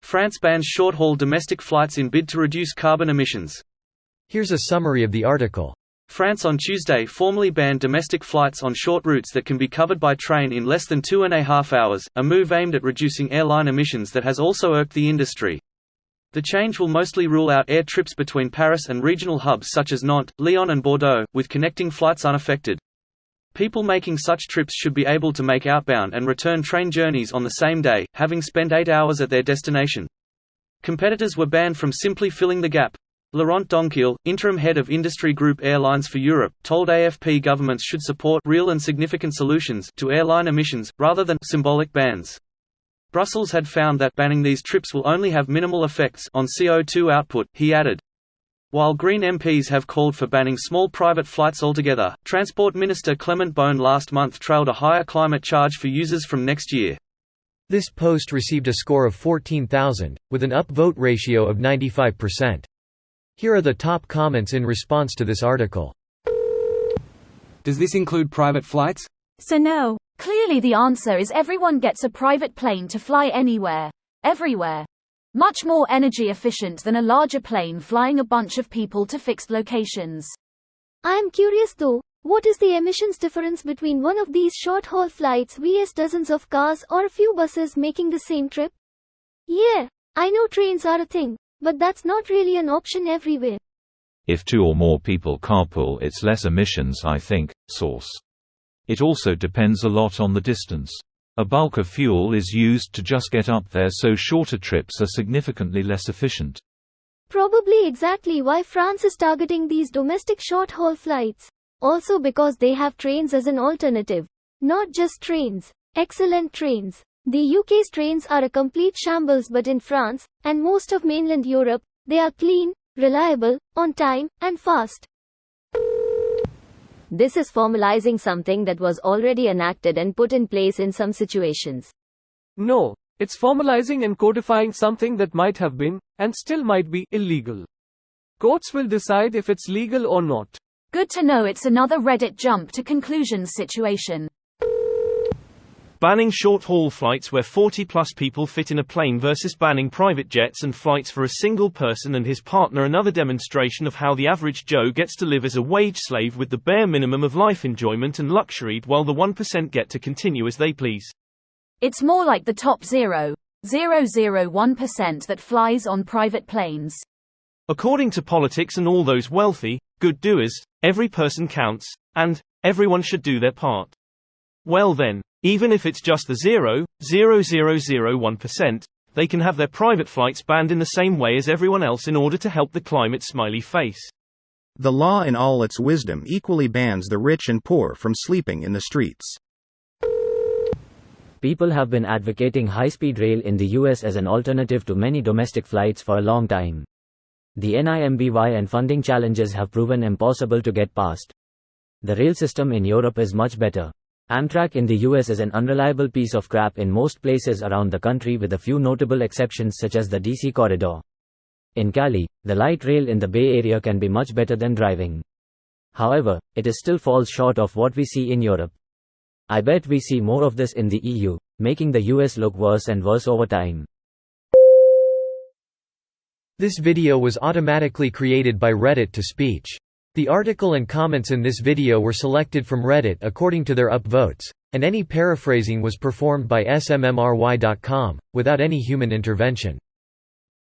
France bans short-haul domestic flights in bid to reduce carbon emissions. Here's a summary of the article. France on Tuesday formally banned domestic flights on short routes that can be covered by train in less than 2.5 hours, a move aimed at reducing airline emissions that has also irked the industry. The change will mostly rule out air trips between Paris and regional hubs such as Nantes, Lyon and Bordeaux, with connecting flights unaffected. People making such trips should be able to make outbound and return train journeys on the same day, having spent 8 hours at their destination. Competitors were banned from simply filling the gap. Laurent Donquil, interim head of industry group Airlines for Europe, told AFP governments should support real and significant solutions to airline emissions, rather than symbolic bans. Brussels had found that banning these trips will only have minimal effects on CO2 output, he added. While Green MPs have called for banning small private flights altogether, Transport Minister Clement Beaune last month trailed a higher climate charge for users from next year. This post received a score of 14,000, with an upvote ratio of 95%. Here are the top comments in response to this article. Does this include private flights? So no. Clearly the answer is everyone gets a private plane to fly anywhere, everywhere. Much more energy efficient than a larger plane flying a bunch of people to fixed locations. I am curious though, what is the emissions difference between one of these short-haul flights vs dozens of cars or a few buses making the same trip? Yeah, I know trains are a thing, but that's not really an option everywhere. If 2 or more people carpool, it's less emissions, I think. Source. It also depends a lot on the distance. A bulk of fuel is used to just get up there, so shorter trips are significantly less efficient. Probably exactly why France is targeting these domestic short-haul flights. Also because they have trains as an alternative. Not just trains. Excellent trains. The UK's trains are a complete shambles, but in France, and most of mainland Europe, they are clean, reliable, on time, and fast. This is formalizing something that was already enacted and put in place in some situations. No, it's formalizing and codifying something that might have been, and still might be, illegal. Courts will decide if it's legal or not. Good to know it's another Reddit jump to conclusions situation. Banning short-haul flights where 40-plus people fit in a plane versus banning private jets and flights for a single person and his partner. Another demonstration of how the average Joe gets to live as a wage slave with the bare minimum of life enjoyment and luxury, while the 1% get to continue as they please. It's more like the top 0.001% that flies on private planes. According to politics and all those wealthy, good doers, every person counts, and everyone should do their part. Well then, even if it's just the 0.0001%, they can have their private flights banned in the same way as everyone else in order to help the climate. Smiley face. The law in all its wisdom equally bans the rich and poor from sleeping in the streets. People have been advocating high-speed rail in the US as an alternative to many domestic flights for a long time. The NIMBY and funding challenges have proven impossible to get past. The rail system in Europe is much better. Amtrak in the US is an unreliable piece of crap in most places around the country, with a few notable exceptions such as the DC corridor. In Cali, the light rail in the Bay Area can be much better than driving. However, it still falls short of what we see in Europe. I bet we see more of this in the EU, making the US look worse and worse over time. This video was automatically created by Reddit to speech. The article and comments in this video were selected from Reddit according to their upvotes, and any paraphrasing was performed by smmry.com, without any human intervention.